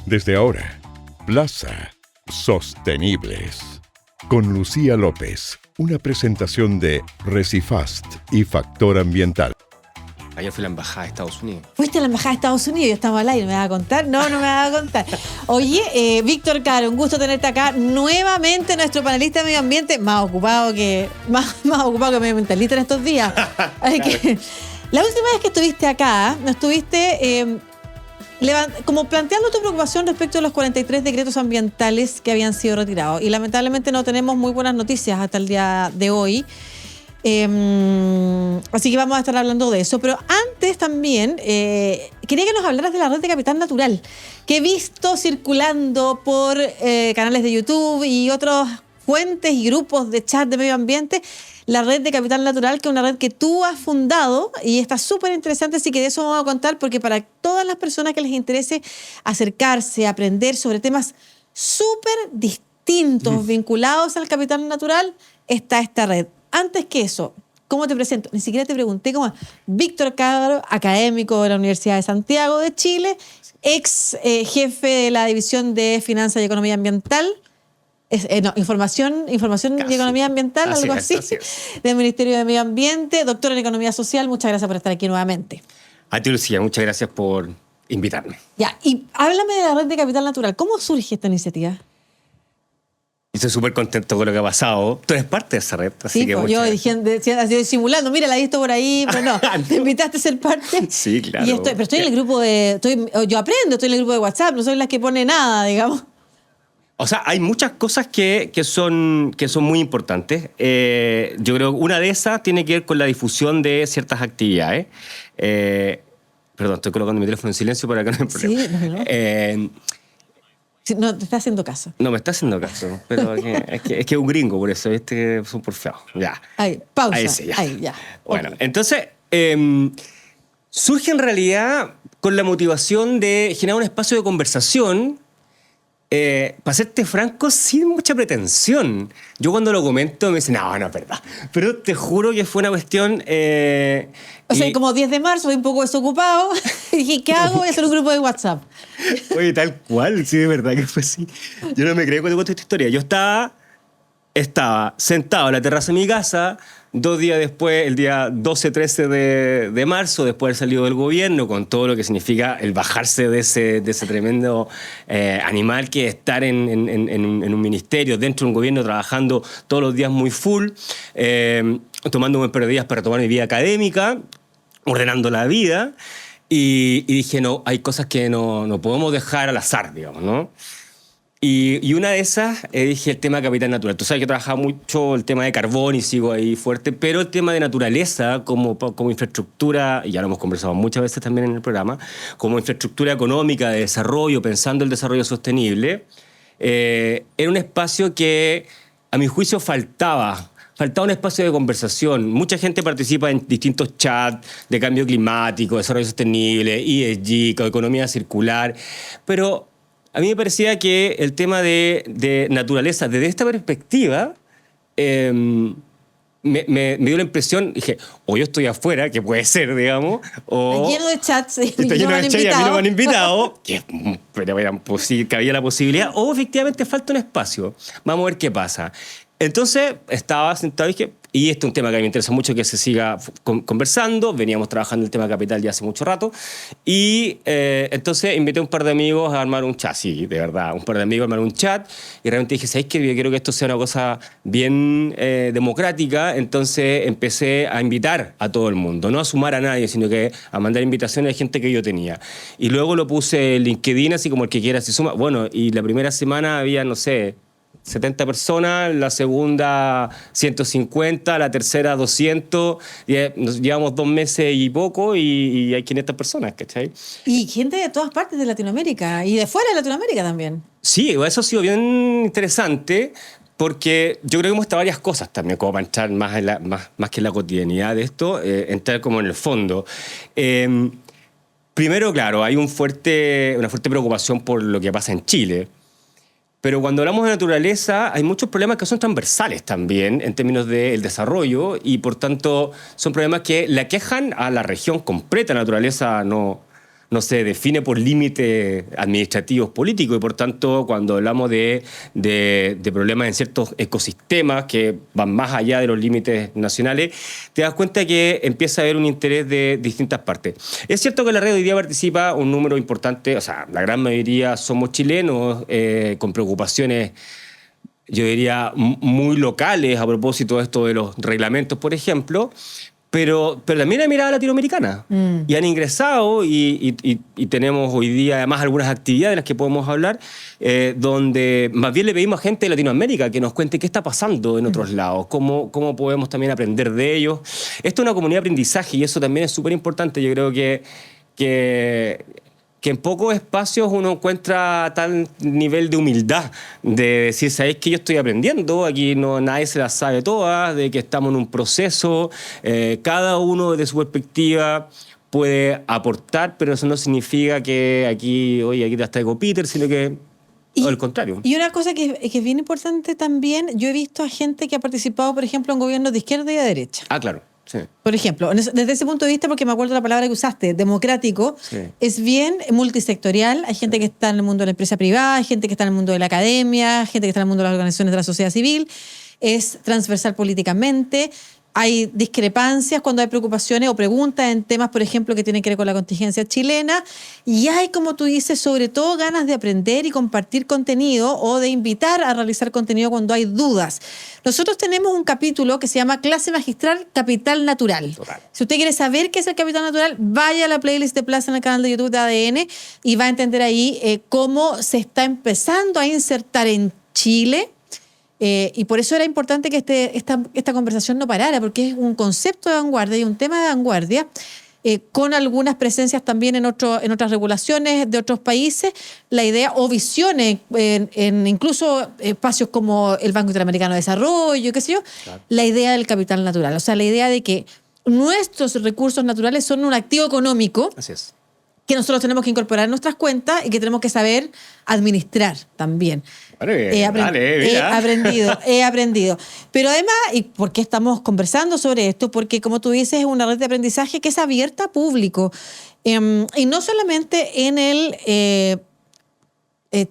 Desde ahora, Plaza Sostenibles. Con Lucía López, una presentación de Recifast y Factor Ambiental. Ayer fui a la embajada de Estados Unidos. ¿Fuiste a la embajada de Estados Unidos? Ya estamos al aire, ¿me vas a contar? No, no me vas a contar. Oye, Víctor Caro, un gusto tenerte acá. Nuevamente nuestro panelista de medio ambiente, más ocupado que medioambientalista en estos días. Así que, la última vez que estuviste acá, nos estuviste como planteando tu preocupación respecto a los 43 decretos ambientales que habían sido retirados. Y lamentablemente no tenemos muy buenas noticias hasta el día de hoy. Así que vamos a estar hablando de eso. Pero antes también quería que nos hablaras de la red de Capital Natural, que he visto circulando por canales de YouTube y otras fuentes y grupos de chat de medio ambiente. La red de Capital Natural, que es una red que tú has fundado y está súper interesante, así que de eso vamos a contar, porque para todas las personas que les interese acercarse, aprender sobre temas súper distintos vinculados al capital natural, está esta red. Antes que eso, ¿cómo te presento? Ni siquiera te pregunté cómo. Víctor Caro, académico de la Universidad de Santiago de Chile, ex jefe de la División de Finanzas y Economía Ambiental. Información y Economía Ambiental, algo así, del Ministerio de Medio Ambiente, doctor en Economía Social. Muchas gracias por estar aquí nuevamente. A ti, Lucía, muchas gracias por invitarme. Ya, y háblame de la red de Capital Natural. ¿Cómo surge esta iniciativa? Estoy súper contento con lo que ha pasado. Tú eres parte de esa red, así que yo dije, simulando, mira, la he visto por ahí, pero no, te invitaste a ser parte. Sí, claro. Pero estoy en el grupo yo aprendo, estoy en el grupo de WhatsApp, no soy la que pone nada, digamos. O sea, hay muchas cosas que son muy importantes. Yo creo que una de esas tiene que ver con la difusión de ciertas actividades. Perdón, estoy colocando mi teléfono en silencio para que no me problema. Sí, no, te está haciendo caso. No me está haciendo caso, pero es que es un gringo, por eso, son porfiados. Ya. Ahí, pausa. Ahí sí, ya. Ahí, ya. Bueno, Okay. entonces, surge en realidad con la motivación de generar un espacio de conversación. Para serte franco, sin mucha pretensión. Yo cuando lo comento me dicen, no es verdad. Pero te juro que fue una cuestión... o sea, como 10 de marzo, voy un poco desocupado. Y dije, ¿qué hago? Voy a hacer un grupo de WhatsApp. Oye, tal cual, sí, de verdad que fue así. Yo no me creo cuando te cuento esta historia. Yo estaba sentado en la terraza de mi casa, 2 días después, el día 12-13 de marzo, después de haber salido del gobierno, con todo lo que significa el bajarse de ese tremendo animal que es estar en un ministerio, dentro de un gobierno, trabajando todos los días muy full, tomando un par de días para tomar mi vida académica, ordenando la vida, y dije, no, hay cosas que no podemos dejar al azar, digamos, ¿no? Y una de esas, dije, el tema de capital natural. Tú sabes que he trabajado mucho el tema de carbón y sigo ahí fuerte, pero el tema de naturaleza como infraestructura, y ya lo hemos conversado muchas veces también en el programa, como infraestructura económica de desarrollo, pensando el desarrollo sostenible, era un espacio que, a mi juicio, faltaba un espacio de conversación. Mucha gente participa en distintos chats de cambio climático, desarrollo sostenible, ESG, economía circular, pero a mí me parecía que el tema de naturaleza, desde esta perspectiva, me dio la impresión, dije, o yo estoy afuera, que puede ser, digamos, o... Está lleno de chats y está lleno de chats y a mí no me han invitado, que había la posibilidad, o efectivamente falta un espacio. Vamos a ver qué pasa. Entonces, estaba sentado y dije, y este es un tema que me interesa mucho que se siga conversando. Veníamos trabajando el tema capital ya hace mucho rato. Y entonces invité a un par de amigos a armar un chat. Sí, de verdad, un par de amigos a armar un chat. Y realmente dije, ¿sabes qué? Yo quiero que esto sea una cosa bien democrática. Entonces empecé a invitar a todo el mundo. No a sumar a nadie, sino que a mandar invitaciones a gente que yo tenía. Y luego lo puse en LinkedIn, así como el que quiera se suma. Bueno, y la primera semana había, no sé, 70 personas, la segunda 150, la tercera 200, nos llevamos 2 meses y poco y hay 500 personas, ¿cachai? Y gente de todas partes de Latinoamérica y de fuera de Latinoamérica también. Sí, eso ha sido bien interesante porque yo creo que hemos estado varias cosas también, como para entrar más que en la cotidianidad de esto, entrar como en el fondo. Primero, claro, hay una fuerte preocupación por lo que pasa en Chile. Pero cuando hablamos de naturaleza, hay muchos problemas que son transversales también en términos del desarrollo y, por tanto, son problemas que le aquejan a la región completa. La naturaleza no no se define por límites administrativos políticos y por tanto cuando hablamos de problemas en ciertos ecosistemas que van más allá de los límites nacionales, te das cuenta que empieza a haber un interés de distintas partes. Es cierto que en la red hoy día participa un número importante, o sea, la gran mayoría somos chilenos con preocupaciones, yo diría, muy locales a propósito de esto de los reglamentos, por ejemplo, pero también hay mirada latinoamericana. Y han ingresado y tenemos hoy día además algunas actividades de las que podemos hablar, donde más bien le pedimos a gente de Latinoamérica que nos cuente qué está pasando en otros lados, cómo podemos también aprender de ellos. Esto es una comunidad de aprendizaje y eso también es súper importante. Yo creo que en pocos espacios uno encuentra tal nivel de humildad, de decir, ¿sabéis que yo estoy aprendiendo? Aquí nadie se las sabe todas, de que estamos en un proceso, cada uno desde su perspectiva puede aportar, pero eso no significa que aquí te las traigo Peter, sino que todo el contrario. Y una cosa que es bien importante también, yo he visto a gente que ha participado, por ejemplo, en gobiernos de izquierda y de derecha. Ah, claro. Sí. Por ejemplo, desde ese punto de vista, porque me acuerdo la palabra que usaste, democrático, Sí. es bien multisectorial. Hay gente que está en el mundo de la empresa privada, hay gente que está en el mundo de la academia, gente que está en el mundo de las organizaciones de la sociedad civil. Es transversal políticamente. Hay discrepancias cuando hay preocupaciones o preguntas en temas, por ejemplo, que tienen que ver con la contingencia chilena. Y hay, como tú dices, sobre todo ganas de aprender y compartir contenido o de invitar a realizar contenido cuando hay dudas. Nosotros tenemos un capítulo que se llama Clase Magistral Capital Natural. Total. Si usted quiere saber qué es el capital natural, vaya a la playlist de Plaza en el canal de YouTube de ADN y va a entender ahí cómo se está empezando a insertar en Chile. Y por eso era importante que esta conversación no parara, porque es un concepto de vanguardia y un tema de vanguardia, con algunas presencias también en otras regulaciones de otros países, la idea o visiones en incluso espacios como el Banco Interamericano de Desarrollo, qué sé yo, claro. La idea del capital natural, o sea, la idea de que nuestros recursos naturales son un activo económico. Así es. Que nosotros tenemos que incorporar en nuestras cuentas y que tenemos que saber administrar también. He aprendido. Pero además, ¿y por qué estamos conversando sobre esto? Porque, como tú dices, es una red de aprendizaje que es abierta a público. Y no solamente en el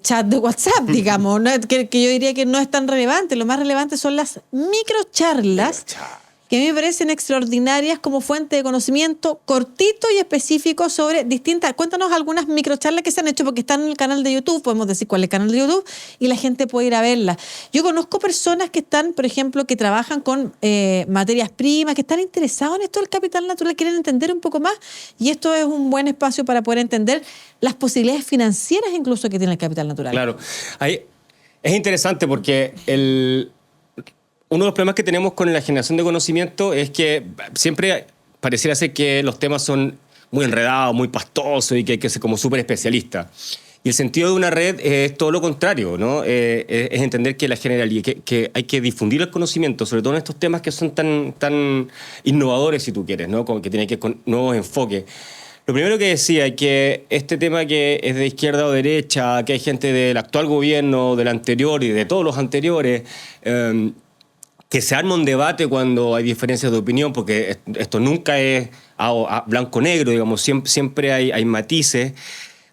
chat de WhatsApp, digamos, ¿no? que yo diría que no es tan relevante. Lo más relevante son las microcharlas, que a mí me parecen extraordinarias como fuente de conocimiento cortito y específico sobre distintas... Cuéntanos algunas microcharlas que se han hecho, porque están en el canal de YouTube, podemos decir cuál es el canal de YouTube, y la gente puede ir a verlas. Yo conozco personas que están, por ejemplo, que trabajan con materias primas, que están interesados en esto del capital natural, quieren entender un poco más, y esto es un buen espacio para poder entender las posibilidades financieras incluso que tiene el capital natural. Claro. Es interesante porque uno de los problemas que tenemos con la generación de conocimiento es que siempre pareciera ser que los temas son muy enredados, muy pastosos y que hay que ser como súper especialista. Y el sentido de una red es todo lo contrario, ¿no? Es entender que la generalidad, que hay que difundir el conocimiento, sobre todo en estos temas que son tan innovadores, si tú quieres, ¿no? Como que tienen que con nuevos enfoques. Lo primero que decía es que este tema que es de izquierda o derecha, que hay gente del actual gobierno, del anterior y de todos los anteriores, que se arma un debate cuando hay diferencias de opinión, porque esto nunca es blanco-negro, digamos, siempre hay matices.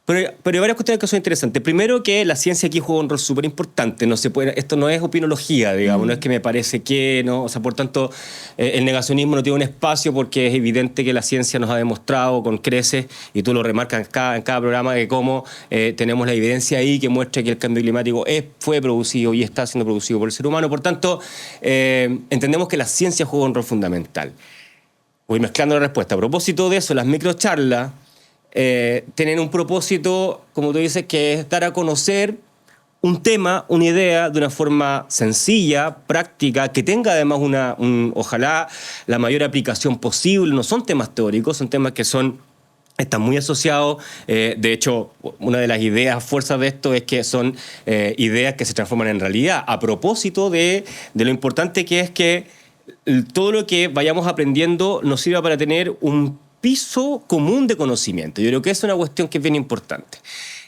Pero hay varias cuestiones que son interesantes. Primero, que la ciencia aquí juega un rol súper importante. Esto no es opinología, digamos, no es que me parece que, ¿no? O sea, por tanto, el negacionismo no tiene un espacio porque es evidente que la ciencia nos ha demostrado con creces, y tú lo remarcas en cada programa, de cómo tenemos la evidencia ahí que muestra que el cambio climático fue producido y está siendo producido por el ser humano. Por tanto, entendemos que la ciencia juega un rol fundamental. Voy mezclando la respuesta. A propósito de eso, las microcharlas tienen un propósito, como tú dices, que es dar a conocer un tema, una idea, de una forma sencilla, práctica, que tenga además ojalá la mayor aplicación posible. No son temas teóricos, son temas que están muy asociados. De hecho, una de las ideas, fuerzas de esto, es que son ideas que se transforman en realidad. A propósito de lo importante que es que todo lo que vayamos aprendiendo nos sirva para tener un piso común de conocimiento. Yo creo que es una cuestión que es bien importante.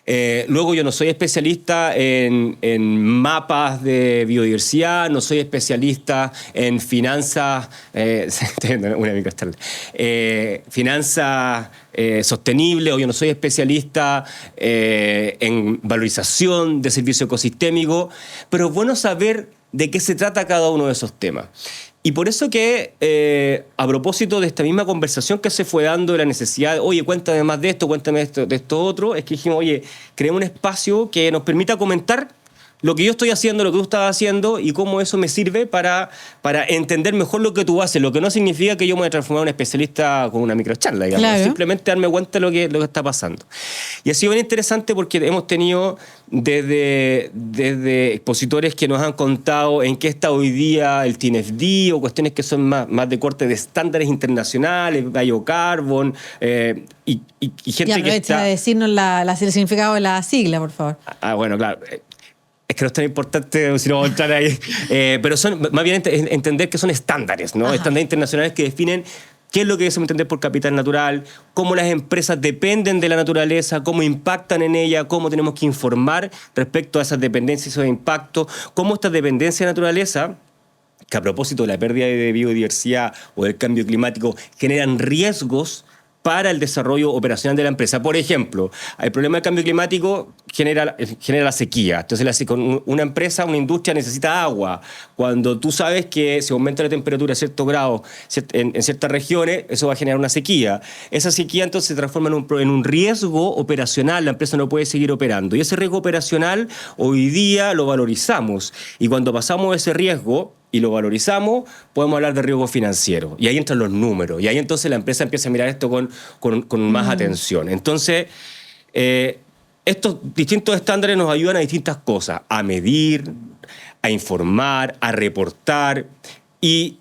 Luego yo no soy especialista en mapas de biodiversidad, no soy especialista en finanzas, una microcharla, finanzas sostenibles, o yo no soy especialista en valorización de servicio ecosistémico, pero es bueno saber de qué se trata cada uno de esos temas. Y por eso que, a propósito de esta misma conversación que se fue dando de la necesidad de, oye, cuéntame más de esto, cuéntame de esto otro, es que dijimos, oye, creemos un espacio que nos permita comentar lo que yo estoy haciendo, lo que tú estás haciendo y cómo eso me sirve para entender mejor lo que tú haces, lo que no significa que yo me voy a transformar en un especialista con una microcharla, digamos. Claro. Simplemente darme cuenta de lo que está pasando. Y ha sido bien interesante porque hemos tenido desde expositores que nos han contado en qué está hoy día el TNFD o cuestiones que son más de corte de estándares internacionales, biocarbon, y gente Y que está... de decirnos el significado de la sigla, por favor. Bueno, claro. Es que no es tan importante si no vamos a entrar ahí. Pero son más bien entender que son estándares, ¿no? Ajá. Estándares internacionales que definen qué es lo que debemos entender por capital natural, cómo las empresas dependen de la naturaleza, cómo impactan en ella, cómo tenemos que informar respecto a esas dependencias y esos impactos, cómo esta dependencia de naturaleza, que a propósito de la pérdida de biodiversidad o del cambio climático, generan riesgos para el desarrollo operacional de la empresa. Por ejemplo, el problema del cambio climático genera la sequía. Entonces, una empresa, una industria necesita agua. Cuando tú sabes que si aumenta la temperatura a ciertos grados en ciertas regiones, eso va a generar una sequía. Esa sequía entonces se transforma en un riesgo operacional. La empresa no puede seguir operando. Y ese riesgo operacional hoy día lo valorizamos. Y cuando pasamos ese riesgo y lo valorizamos, podemos hablar de riesgo financiero. Y ahí entran los números. Y ahí entonces la empresa empieza a mirar esto con más atención. Entonces, estos distintos estándares nos ayudan a distintas cosas. A medir, a informar, a reportar. Y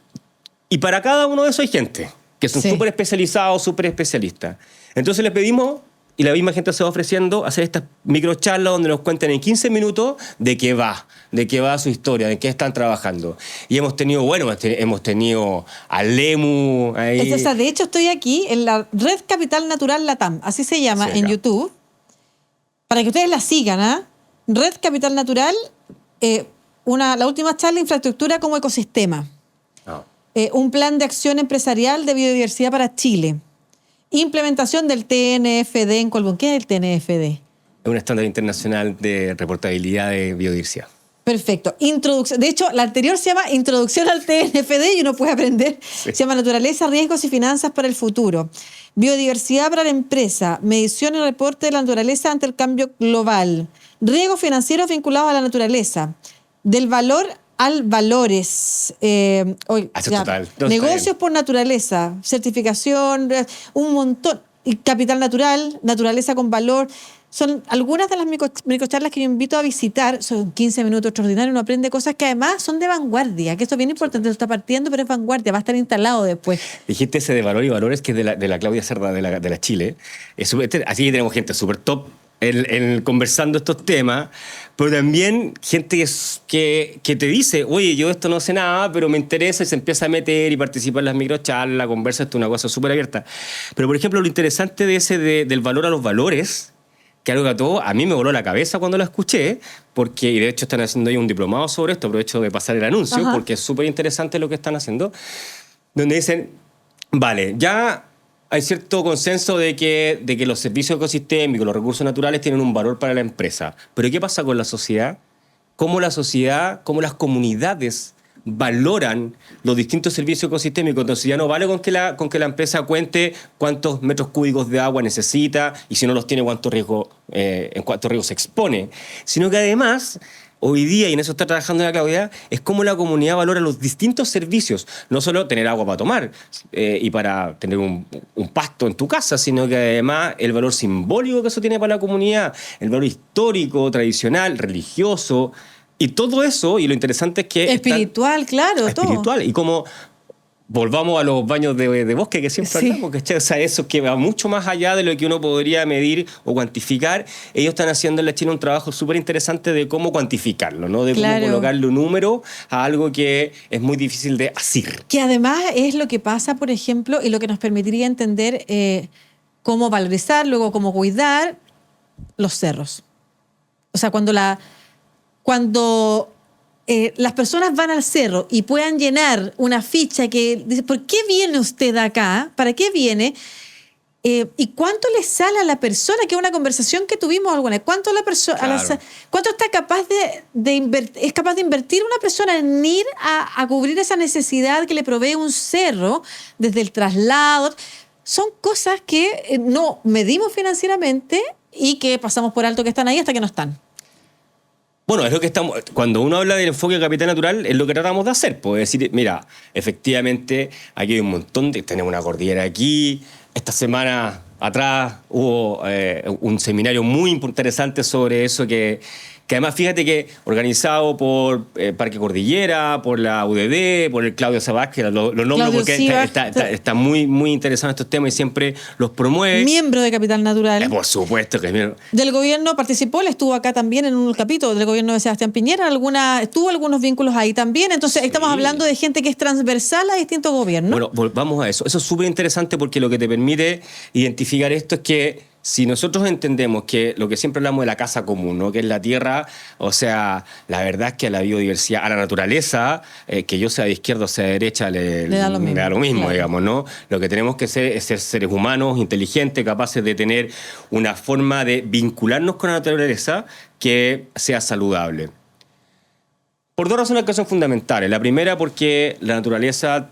para cada uno de esos hay gente que son súper especializados, súper especialistas. Entonces les pedimos, y la misma gente se va ofreciendo, hacer estas microcharlas donde nos cuenten en 15 minutos de qué va su historia, de qué están trabajando. Y hemos tenido a Lemu ahí. O sea, de hecho, estoy aquí en la Red Capital Natural Latam, así se llama, Sí, en acá. YouTube, para que ustedes la sigan, ¿ah? Red Capital Natural, la última charla, infraestructura como ecosistema. Ah. Un plan de acción empresarial de biodiversidad para Chile. Implementación del TNFD en Colbún. ¿Qué es el TNFD? Es un estándar internacional de reportabilidad de biodiversidad. Perfecto. Introducción. De hecho, la anterior se llama Introducción al TNFD y uno puede aprender. Sí. Se llama Naturaleza, Riesgos y Finanzas para el Futuro. Biodiversidad para la empresa. Medición y reporte de la naturaleza ante el cambio global. Riesgos financieros vinculados a la naturaleza. Del valor al valores. Total. No, Negocios por naturaleza. Certificación. Un montón. Y capital natural. Naturaleza con valor. Son algunas de las microcharlas que yo invito a visitar. Son 15 minutos extraordinarios. Uno aprende cosas que además son de vanguardia, que esto es bien importante. Está partiendo, pero es vanguardia. Va a estar instalado después. Dijiste ese de valor y valores, que es de la Claudia Cerda, de la Chile. Así que tenemos gente súper top conversando estos temas, pero también gente que te dice, oye, yo esto no sé nada, pero me interesa, y se empieza a meter y participa en las microcharlas, conversa, esto es una cosa súper abierta. Pero, por ejemplo, lo interesante de ese del valor a los valores, que algo que a mí me voló la cabeza cuando lo escuché, y de hecho están haciendo ahí un diplomado sobre esto, aprovecho de pasar el anuncio, Ajá. porque es súper interesante lo que están haciendo, donde dicen, vale, ya hay cierto consenso de que los servicios ecosistémicos, los recursos naturales tienen un valor para la empresa, pero ¿qué pasa con la sociedad? ¿Cómo la sociedad, cómo las comunidades valoran los distintos servicios ecosistémicos? Entonces ya no vale con que la empresa cuente cuántos metros cúbicos de agua necesita y si no los tiene en cuánto riesgo se expone, sino que además hoy día, y en eso está trabajando la Claudia, es cómo la comunidad valora los distintos servicios, no solo tener agua para tomar y para tener un pasto en tu casa, sino que además el valor simbólico que eso tiene para la comunidad, el valor histórico, tradicional, religioso. Y todo eso, y lo interesante es que... Espiritual, claro, todo. Espiritual. Y como volvamos a los baños de bosque que siempre Sí. hablamos, ¿cachai? O sea, eso que va mucho más allá de lo que uno podría medir o cuantificar. Ellos están haciendo en la China un trabajo súper interesante de cómo cuantificarlo, ¿no? De Claro. cómo colocarle un número a algo que es muy difícil de asir. Que además es lo que pasa, por ejemplo, y lo que nos permitiría entender cómo valorizar, luego cómo cuidar los cerros. O sea, cuando las personas van al cerro y puedan llenar una ficha que dice, ¿por qué viene usted acá? ¿Para qué viene? ¿Y cuánto le sale a la persona? Que es una conversación que tuvimos alguna vez. ¿Cuánto cuánto está capaz es capaz de invertir una persona en ir a cubrir esa necesidad que le provee un cerro desde el traslado? Son cosas que no medimos financieramente y que pasamos por alto que están ahí hasta que no están. Bueno, es lo que estamos. Cuando uno habla del enfoque de capital natural, es lo que tratamos de hacer. Pues decir, mira, efectivamente, aquí hay un montón tenemos una cordillera aquí. Esta semana atrás hubo un seminario muy interesante sobre eso que además, fíjate que organizado por Parque Cordillera, por la UDD, por el Claudio Sabásquez, los nombres porque está muy, muy interesado en estos temas y siempre los promueve. Miembro de Capital Natural. Por supuesto que es miembro. Del gobierno participó, él estuvo acá también en un capítulo del gobierno de Sebastián Piñera, tuvo algunos vínculos ahí también, entonces sí. Estamos hablando de gente que es transversal a distintos gobiernos. Bueno, volvamos a eso. Eso es súper interesante porque lo que te permite identificar esto es que si nosotros entendemos que lo que siempre hablamos de la casa común, ¿no? Que es la tierra, o sea, la verdad es que a la biodiversidad, a la naturaleza, que yo sea de izquierda o sea de derecha, le da lo mismo, claro. Digamos, ¿no? Lo que tenemos que ser es ser seres humanos, inteligentes, capaces de tener una forma de vincularnos con la naturaleza que sea saludable. Por dos razones que son fundamentales. La primera, porque la naturaleza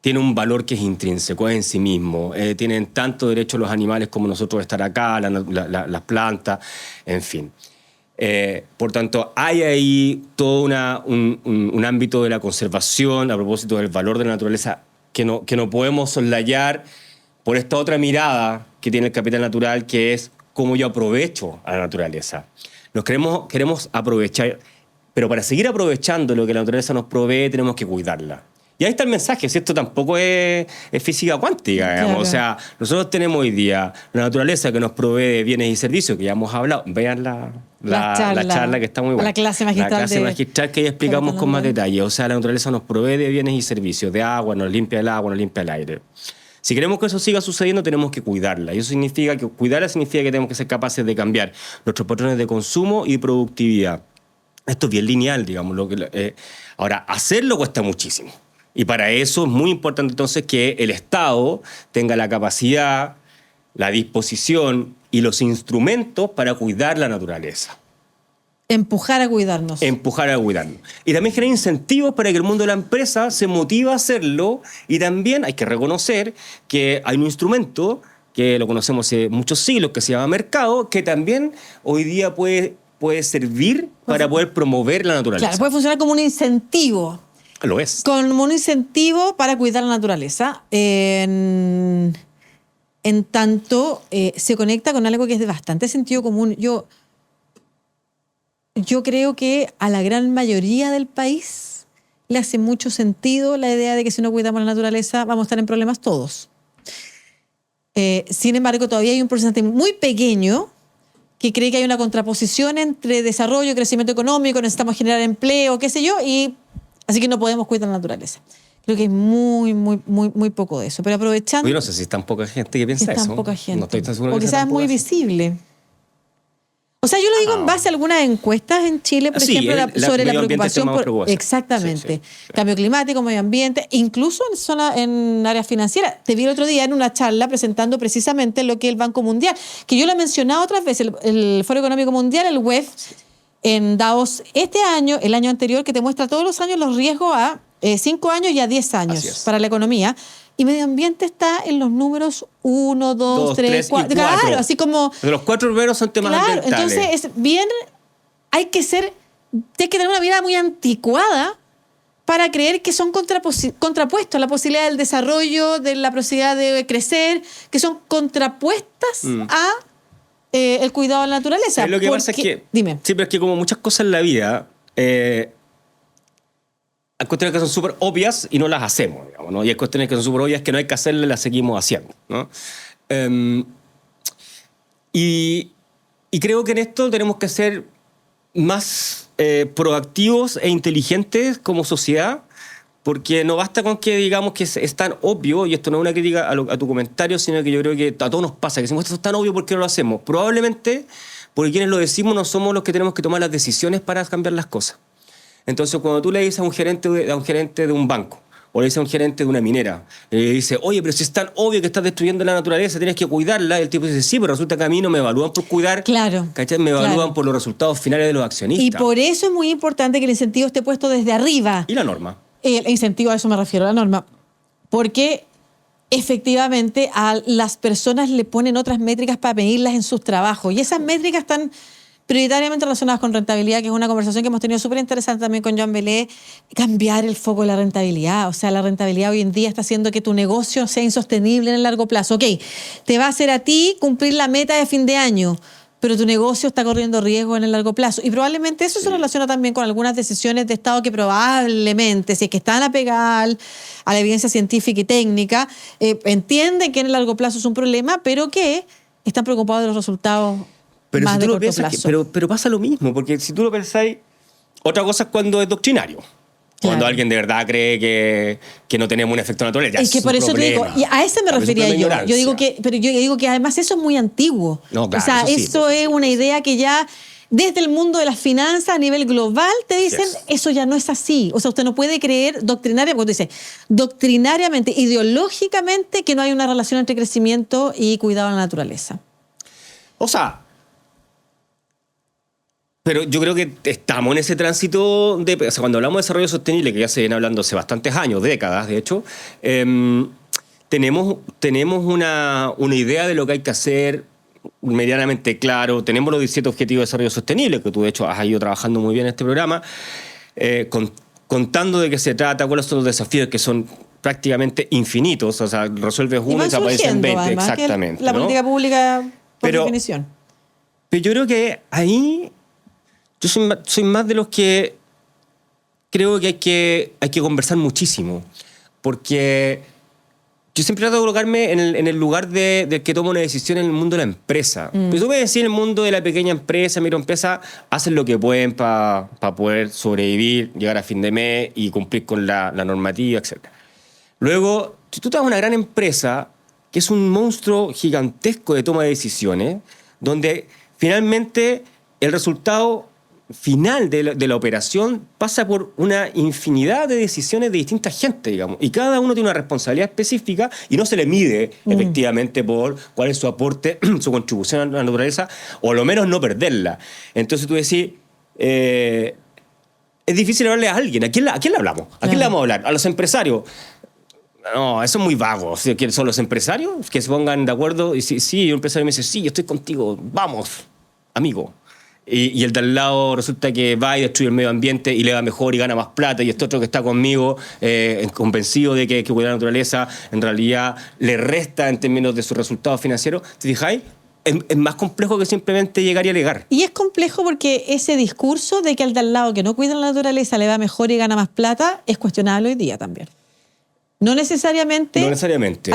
tiene un valor que es intrínseco, es en sí mismo. Tienen tanto derecho los animales como nosotros de estar acá, las plantas, en fin. Por tanto, hay ahí todo un ámbito de la conservación a propósito del valor de la naturaleza que no podemos soslayar por esta otra mirada que tiene el capital natural, que es cómo yo aprovecho a la naturaleza. Queremos aprovechar, pero para seguir aprovechando lo que la naturaleza nos provee, tenemos que cuidarla. Y ahí está el mensaje, si esto tampoco es física cuántica, digamos. Claro. O sea, nosotros tenemos hoy día la naturaleza que nos provee de bienes y servicios, que ya hemos hablado. Vean la charla que está muy buena. La clase magistral. La clase magistral que ahí explicamos con más detalle. O sea, la naturaleza nos provee de bienes y servicios, de agua, nos limpia el agua, nos limpia el aire. Si queremos que eso siga sucediendo, tenemos que cuidarla. Y eso significa que cuidarla significa que tenemos que ser capaces de cambiar nuestros patrones de consumo y de productividad. Esto es bien lineal, digamos. Ahora, hacerlo cuesta muchísimo. Y para eso es muy importante entonces que el Estado tenga la capacidad, la disposición y los instrumentos para cuidar la naturaleza. Empujar a cuidarnos. Empujar a cuidarnos. Y también generar incentivos para que el mundo de la empresa se motive a hacerlo. Y también hay que reconocer que hay un instrumento que lo conocemos hace muchos siglos, que se llama mercado, que también hoy día puede servir para poder promover la naturaleza. Claro, puede funcionar como un incentivo. Lo es. Como un incentivo para cuidar la naturaleza. En tanto, se conecta con algo que es de bastante sentido común. Yo creo que a la gran mayoría del país le hace mucho sentido la idea de que si no cuidamos la naturaleza vamos a estar en problemas todos. Sin embargo, todavía hay un porcentaje muy pequeño que cree que hay una contraposición entre desarrollo, crecimiento económico, necesitamos generar empleo, qué sé yo, y así que no podemos cuidar la naturaleza. Creo que hay muy, muy, muy, muy poco de eso. Pero aprovechando... Yo no sé si es tan poca gente que piensa eso. Es tan poca gente. No estoy tan seguro o que quizás es muy visible. O sea, yo lo digo en base a algunas encuestas en Chile, por ejemplo, sobre la preocupación por... Exactamente. Sí. Cambio climático, medio ambiente, incluso en áreas financieras. Te vi el otro día en una charla presentando precisamente lo que es el Banco Mundial, que yo lo he mencionado otras veces, el Foro Económico Mundial, el WEF, en Davos este año, el año anterior, que te muestra todos los años los riesgos a 5 años y a 10 años para la economía. Y medio ambiente está en los números 1, 2, 3, 4. Claro, así como... Pero los 4 primeros son temas ambientales. Entonces, es bien... Hay que tener una mirada muy anticuada para creer que son contrapuestos. La posibilidad del desarrollo, de la posibilidad de crecer, que son contrapuestas a el cuidado de la naturaleza. Lo que pasa es que... Dime. Sí, pero es que como muchas cosas en la vida... hay cuestiones que son súper obvias y no las hacemos, digamos, ¿no? Y hay cuestiones que son súper obvias que no hay que hacerlas y las seguimos haciendo, ¿no? Y creo que en esto tenemos que ser más proactivos e inteligentes como sociedad Porque no basta con que digamos que es tan obvio, y esto no es una crítica a tu comentario, sino que yo creo que a todos nos pasa, que decimos, esto es tan obvio, ¿por qué no lo hacemos? Probablemente porque quienes lo decimos no somos los que tenemos que tomar las decisiones para cambiar las cosas. Entonces, cuando tú le dices a un gerente de un banco, o le dices a un gerente de una minera, y le dices, oye, pero si es tan obvio que estás destruyendo la naturaleza, tienes que cuidarla, y el tipo dice, sí, pero resulta que a mí no me evalúan por cuidar, Claro, ¿cachai? Me evalúan claro. por los resultados finales de los accionistas. Y por eso es muy importante que el incentivo esté puesto desde arriba. Y la norma. El incentivo, a eso me refiero, la norma. Porque efectivamente a las personas le ponen otras métricas para medirlas en sus trabajos. Y esas métricas están prioritariamente relacionadas con rentabilidad, que es una conversación que hemos tenido súper interesante también con Joan Belé, cambiar el foco de la rentabilidad. O sea, la rentabilidad hoy en día está haciendo que tu negocio sea insostenible en el largo plazo. Ok, te va a hacer a ti cumplir la meta de fin de año, pero tu negocio está corriendo riesgo en el largo plazo. Y probablemente eso se relaciona también con algunas decisiones de Estado que probablemente, si es que están apegadas a la evidencia científica y técnica, entienden que en el largo plazo es un problema, pero que están preocupados de los resultados Pero más si de tú lo corto piensas, plazo. pero pasa lo mismo, porque si tú lo pensáis, otra cosa es cuando es doctrinario. Cuando Claro. alguien de verdad cree que no tenemos un efecto natural, ya Es que su por eso te digo, problema. y a ese me Tal vez es refería una yo. ignorancia. Yo digo que, pero yo digo que además eso es muy antiguo. No, claro, o sea, eso sí, eso por es una idea que ya desde el mundo de las finanzas a nivel global te dicen, Yes. eso ya no es así. O sea, usted no puede creer doctrinariamente, ideológicamente, que no hay una relación entre crecimiento y cuidado de la naturaleza. O sea, pero yo creo que estamos en ese tránsito de... O sea, cuando hablamos de desarrollo sostenible, que ya se viene hablando hace bastantes años, décadas, de hecho, tenemos una idea de lo que hay que hacer medianamente claro. Tenemos los 17 Objetivos de Desarrollo Sostenible, que tú, de hecho, has ido trabajando muy bien en este programa, contando de qué se trata, cuáles son los desafíos que son prácticamente infinitos. O sea, resuelves Y uno y van te aparecen surgiendo, 20, además, que exactamente. la ¿no? política pública, por Pero- definición. Pero yo creo que ahí yo soy más de los que creo que hay que conversar muchísimo. Porque yo siempre trato de colocarme en el lugar del que toma una decisión en el mundo de la empresa. Pero tú puedes decir, en el mundo de la pequeña empresa, microempresa, hacen lo que pueden para poder sobrevivir, llegar a fin de mes y cumplir con la normativa, etc. Luego, si tú te vas a una gran empresa, que es un monstruo gigantesco de toma de decisiones, donde finalmente el resultado final de la operación pasa por una infinidad de decisiones de distinta gente, digamos, y cada uno tiene una responsabilidad específica y no se le mide efectivamente por cuál es su aporte, su contribución a la naturaleza, o a lo menos no perderla. Entonces tú decís, es difícil hablarle a alguien. ¿A quién le hablamos? ¿A quién le vamos a hablar? ¿A los empresarios? No, eso es muy vago. ¿Quiénes son los empresarios? Que se pongan de acuerdo. Y sí, un empresario me dice, sí, yo estoy contigo, vamos, amigo. Y el de al lado resulta que va y destruye el medio ambiente y le va mejor y gana más plata, y este otro que está conmigo, convencido de que cuidar la naturaleza, en realidad le resta en términos de sus resultados financieros. ¿Te fijáis? Es más complejo que simplemente llegar y alegar. Y es complejo porque ese discurso de que al de al lado que no cuida la naturaleza le va mejor y gana más plata es cuestionable hoy día también. No necesariamente. No necesariamente.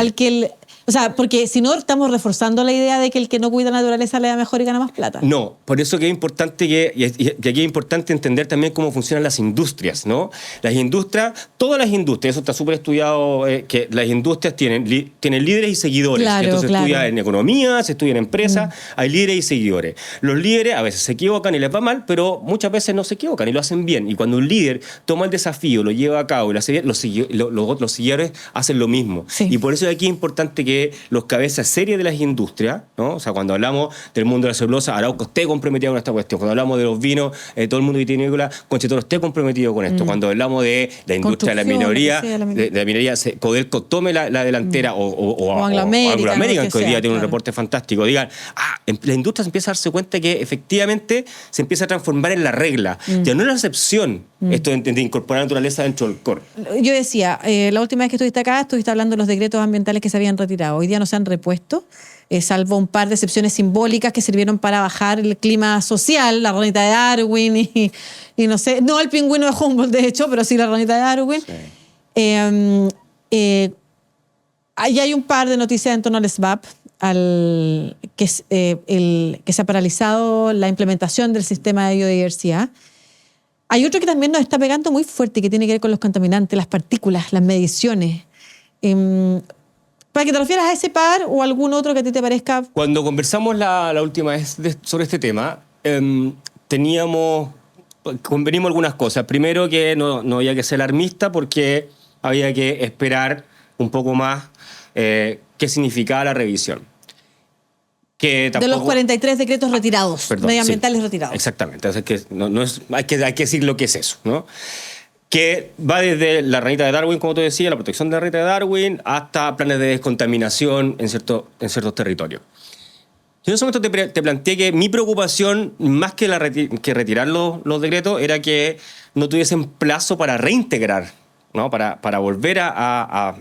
O sea, porque si no estamos reforzando la idea de que el que no cuida la naturaleza le va mejor y gana más plata. No, por eso que es importante y aquí es importante entender también cómo funcionan las industrias, ¿no? Las industrias, todas las industrias, eso está súper estudiado, que las industrias tienen líderes y seguidores. Claro, Esto se claro. estudia en economía, se estudia en empresas, hay líderes y seguidores. Los líderes a veces se equivocan y les va mal, pero muchas veces no se equivocan y lo hacen bien. Y cuando un líder toma el desafío, lo lleva a cabo y lo hace bien, los seguidores hacen lo mismo. Sí. Y por eso aquí es importante que los cabezas serias de las industrias, ¿no? O sea, cuando hablamos del mundo de la celulosa, Arauco esté comprometido con esta cuestión. Cuando hablamos de los vinos, todo el mundo vitivinícola, Conchitoro esté comprometido con esto. Cuando hablamos de la industria de la Construcción, minería, lo que sea, la de la minería, Codelco tome la delantera, o Anglo American, American, lo que que hoy día sea, tiene un claro. reporte fantástico. Digan, la industria se empieza a darse cuenta que efectivamente se empieza a transformar en la regla. Ya no es la excepción esto de incorporar naturaleza dentro del core. Yo decía, la última vez que estuviste acá, estuviste hablando de los decretos ambientales que se habían retirado. Hoy día no se han repuesto, salvo un par de excepciones simbólicas que sirvieron para bajar el clima social, la ranita de Darwin y no sé, no el pingüino de Humboldt, de hecho, pero sí la ranita de Darwin. Sí. Ahí hay un par de noticias en torno al SBAP, que se ha paralizado la implementación del sistema de biodiversidad. Hay otro que también nos está pegando muy fuerte y que tiene que ver con los contaminantes, las partículas, las mediciones. Para que te refieras a ese par o algún otro que a ti te parezca. Cuando conversamos la última vez sobre este tema, convenimos algunas cosas. Primero, que no había que ser alarmista porque había que esperar un poco más qué significaba la revisión. Que tampoco, de los 43 decretos retirados, perdón, medioambientales sí, retirados. Exactamente. O sea, que hay que decir lo que es eso, ¿no? Que va desde la ranita de Darwin, como tú decías, la protección de la ranita de Darwin, hasta planes de descontaminación en ciertos territorios. Yo en ese momento te planteé que mi preocupación, más que retirar los decretos, era que no tuviesen plazo para reintegrar, ¿no? Para volver a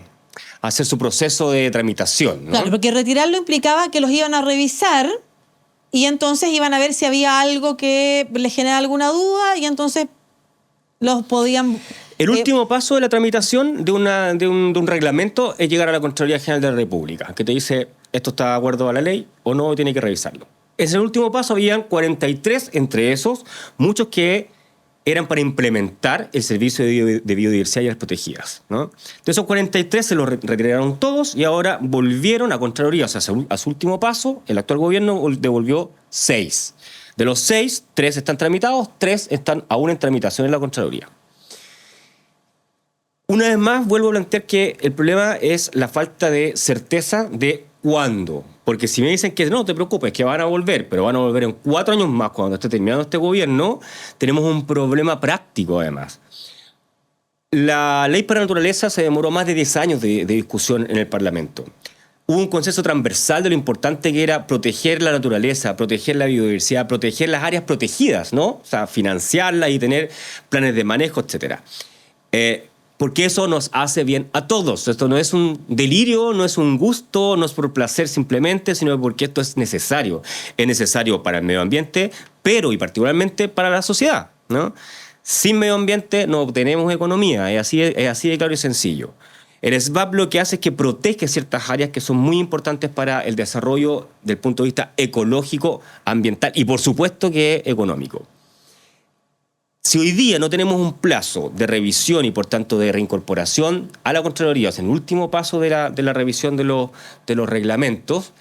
hacer su proceso de tramitación, ¿no? Claro, porque retirarlo implicaba que los iban a revisar y entonces iban a ver si había algo que les genera alguna duda y entonces los podían... El último paso de la tramitación de un reglamento es llegar a la Contraloría General de la República, que te dice esto está de acuerdo a la ley o no, tiene que revisarlo. En el último paso habían 43, entre esos, muchos que eran para implementar el servicio de biodiversidad y áreas protegidas, ¿no? De esos 43 se los retiraron todos y ahora volvieron a Contraloría. O sea, a su último paso, el actual gobierno devolvió 6. De los 6, 3 están tramitados, 3 están aún en tramitación en la Contraloría. Una vez más, vuelvo a plantear que el problema es la falta de certeza de cuándo. Porque si me dicen que no te preocupes, que van a volver, pero van a volver en 4 años más cuando esté terminando este gobierno, tenemos un problema práctico además. La ley para la naturaleza se demoró más de 10 años de discusión en el Parlamento. Hubo un consenso transversal de lo importante que era proteger la naturaleza, proteger la biodiversidad, proteger las áreas protegidas, ¿no? O sea, financiarlas y tener planes de manejo, etc. Porque eso nos hace bien a todos. Esto no es un delirio, no es un gusto, no es por placer simplemente, sino porque esto es necesario. Es necesario para el medio ambiente, pero y particularmente para la sociedad, ¿no? Sin medio ambiente no obtenemos economía, es así de claro y sencillo. El SBAP lo que hace es que protege ciertas áreas que son muy importantes para el desarrollo del punto de vista ecológico, ambiental y por supuesto que económico. Si hoy día no tenemos un plazo de revisión y por tanto de reincorporación a la Contraloría, o sea, en el último paso de la revisión de los reglamentos,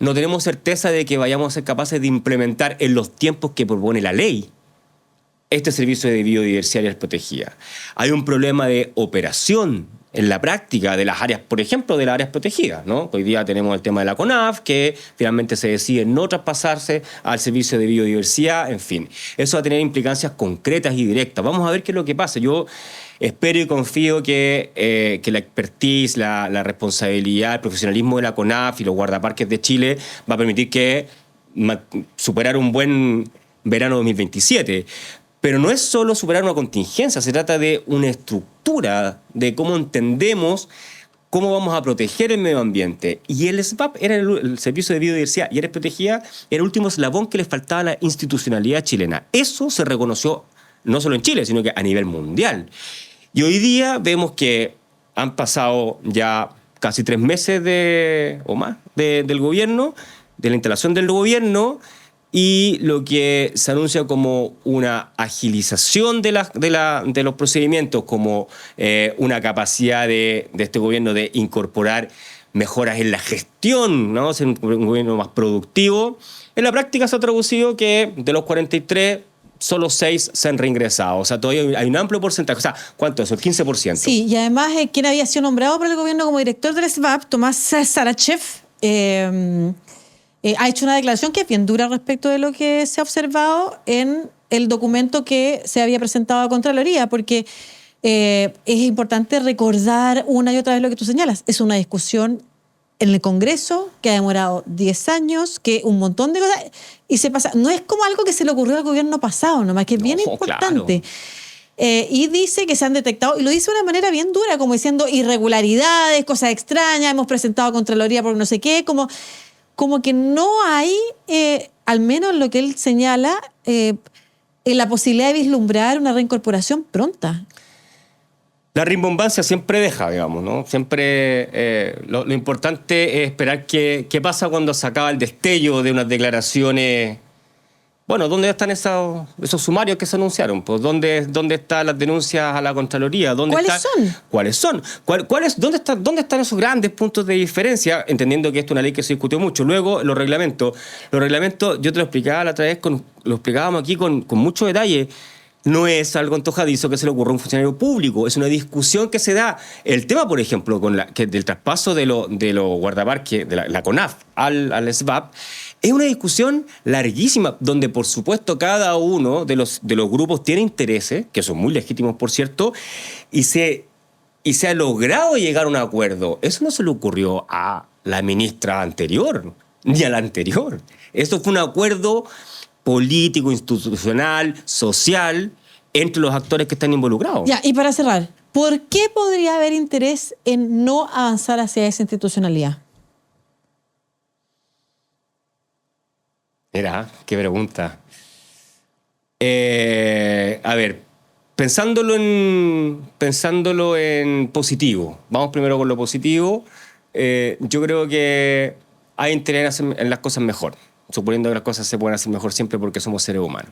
no tenemos certeza de que vayamos a ser capaces de implementar en los tiempos que propone la ley este servicio de biodiversidad y áreas protegidas. Hay un problema de operación en la práctica de las áreas, por ejemplo, de las áreas protegidas, ¿no? Hoy día tenemos el tema de la CONAF, que finalmente se decide no traspasarse al servicio de biodiversidad, en fin. Eso va a tener implicancias concretas y directas. Vamos a ver qué es lo que pasa. Yo espero y confío que la expertise, la responsabilidad, el profesionalismo de la CONAF y los guardaparques de Chile va a permitir que superar un buen verano 2027. Pero no es solo superar una contingencia, se trata de una estructura, de cómo entendemos cómo vamos a proteger el medio ambiente. Y el SBAP, era el Servicio de Biodiversidad y Áreas Protegidas, era el último eslabón que le faltaba a la institucionalidad chilena. Eso se reconoció no solo en Chile, sino que a nivel mundial. Y hoy día vemos que han pasado ya casi 3 meses o más del gobierno, de la instalación del gobierno, y lo que se anuncia como una agilización de los procedimientos, como una capacidad de este gobierno de incorporar mejoras en la gestión, ¿no? Ser un gobierno más productivo. En la práctica se ha traducido que de los 43, solo 6 se han reingresado. O sea, todavía hay un amplio porcentaje. O sea, ¿cuánto es eso? El 15%. Sí, y además quien había sido nombrado por el gobierno como director del SBAP, Tomás Sarachev, ha hecho una declaración que es bien dura respecto de lo que se ha observado en el documento que se había presentado a Contraloría, porque es importante recordar una y otra vez lo que tú señalas. Es una discusión en el Congreso que ha demorado 10 años, que un montón de cosas, y se pasa. No es como algo que se le ocurrió al gobierno pasado, nomás, que es bien importante. Claro. Y dice que se han detectado, y lo dice de una manera bien dura, como diciendo irregularidades, cosas extrañas, hemos presentado a Contraloría por no sé qué, como que no hay, al menos lo que él señala, la posibilidad de vislumbrar una reincorporación pronta. La rimbombancia siempre deja, digamos, ¿no? Siempre lo importante es esperar qué pasa cuando se acaba el destello de unas declaraciones bueno, ¿dónde están esos sumarios que se anunciaron? Pues, ¿dónde están las denuncias a la Contraloría? ¿Cuáles son? ¿Dónde están esos grandes puntos de diferencia? Entendiendo que esto es una ley que se discutió mucho. Luego, los reglamentos. Los reglamentos, yo te lo explicaba la otra vez, lo explicábamos aquí con mucho detalle. No es algo antojadizo que se le ocurra a un funcionario público, es una discusión que se da. El tema, por ejemplo, del traspaso de los guardaparques de la CONAF al SBAP, es una discusión larguísima, donde por supuesto cada uno de los grupos tiene intereses, que son muy legítimos por cierto, y se ha logrado llegar a un acuerdo. Eso no se le ocurrió a la ministra anterior, ni a la anterior. Eso fue un acuerdo político, institucional, social, entre los actores que están involucrados. Ya, y para cerrar, ¿por qué podría haber interés en no avanzar hacia esa institucionalidad? Mira, qué pregunta. A ver, pensándolo en positivo. Vamos primero con lo positivo. Yo creo que hay interés en las cosas mejor, suponiendo que las cosas se pueden hacer mejor siempre porque somos seres humanos.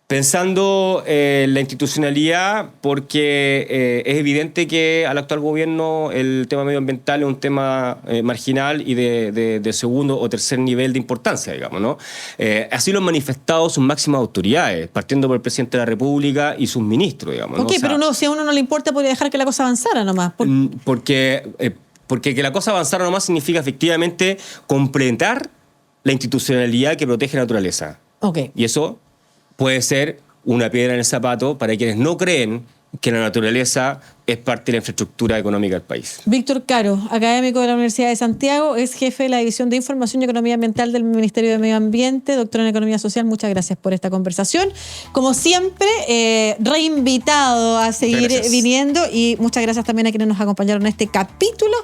Pensando en la institucionalidad, porque es evidente que al actual gobierno el tema medioambiental es un tema marginal y de segundo o tercer nivel de importancia, digamos, ¿no? Así lo han manifestado sus máximas autoridades, partiendo por el presidente de la República y sus ministros, digamos, ¿no? Ok, pero si a uno no le importa, podría dejar que la cosa avanzara nomás. Porque que la cosa avanzara nomás significa efectivamente completar la institucionalidad que protege la naturaleza. Okay. Y eso puede ser una piedra en el zapato para quienes no creen que la naturaleza es parte de la infraestructura económica del país. Víctor Caro, académico de la Universidad de Santiago, es jefe de la División de Información y Economía Ambiental del Ministerio de Medio Ambiente, doctor en Economía Social. Muchas gracias por esta conversación. Como siempre, reinvitado a seguir viniendo, y muchas gracias también a quienes nos acompañaron en este capítulo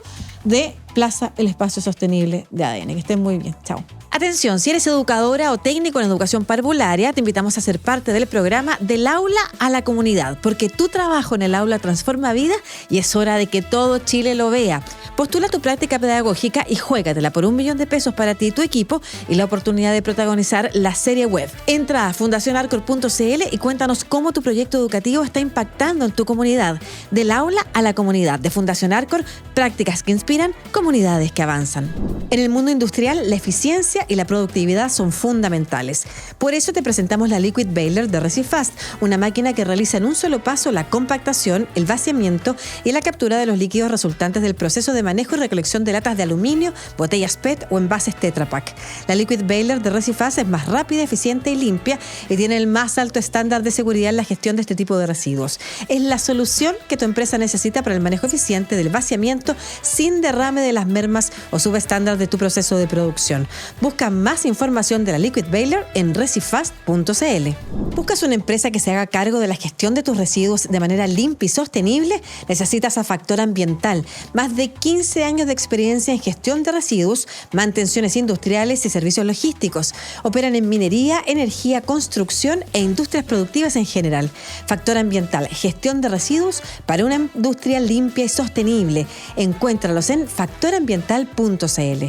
de Plaza, el espacio sostenible de ADN. Que estén muy bien. Chao. Atención, si eres educadora o técnico en educación parvularia, te invitamos a ser parte del programa Del Aula a la Comunidad, porque tu trabajo en el aula transforma vida y es hora de que todo Chile lo vea. Postula tu práctica pedagógica y juégatela por $1.000.000 para ti y tu equipo y la oportunidad de protagonizar la serie web. Entra a fundacionarcor.cl y cuéntanos cómo tu proyecto educativo está impactando en tu comunidad. Del Aula a la Comunidad de Fundación Arcor, prácticas que inspiran, comunidades que avanzan. En el mundo industrial, la eficiencia y la productividad son fundamentales. Por eso te presentamos la Liquid Baler de Recifast, una máquina que realiza en un solo paso la compactación, el vaciamiento y la captura de los líquidos resultantes del proceso de manejo y recolección de latas de aluminio, botellas PET o envases Tetra Pak. La Liquid Baler de Recifast es más rápida, eficiente y limpia y tiene el más alto estándar de seguridad en la gestión de este tipo de residuos. Es la solución que tu empresa necesita para el manejo eficiente del vaciamiento sin derrame de las mermas o subestándar de tu proceso de producción. Busca más información de la Liquid Baler en recifast.cl. ¿Buscas una empresa que se haga cargo de la gestión de tus residuos de manera limpia y sostenible? Necesitas a Factor Ambiental. Más de 15 años de experiencia en gestión de residuos, mantenciones industriales y servicios logísticos. Operan en minería, energía, construcción e industrias productivas en general. Factor Ambiental, gestión de residuos para una industria limpia y sostenible. Encuéntralos en factorambiental.cl.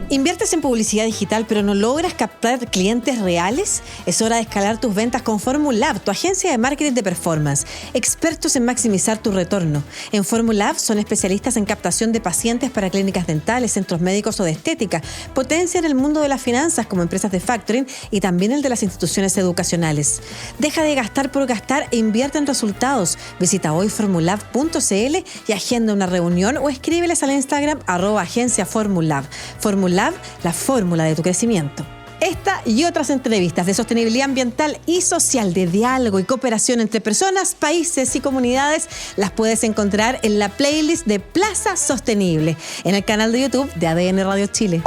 ¿Inviertes en publicidad digital pero no logras captar clientes reales? Es hora de escalar tus ventas con Formulab, tu agencia de marketing de performance. Expertos en maximizar tu retorno. En Formulab son especialistas en captación de pacientes para clínicas dentales, centros médicos o de estética. Potencian el mundo de las finanzas como empresas de factoring y también el de las instituciones educacionales. Deja de gastar por gastar e invierte en resultados. Visita hoy formulab.cl y agenda una reunión o escríbeles al Instagram @agenciaformulab. Formulab, la fórmula de tu crecimiento. Esta y otras entrevistas de sostenibilidad ambiental y social, de diálogo y cooperación entre personas, países y comunidades las puedes encontrar en la playlist de Plaza Sostenible, en el canal de YouTube de ADN Radio Chile.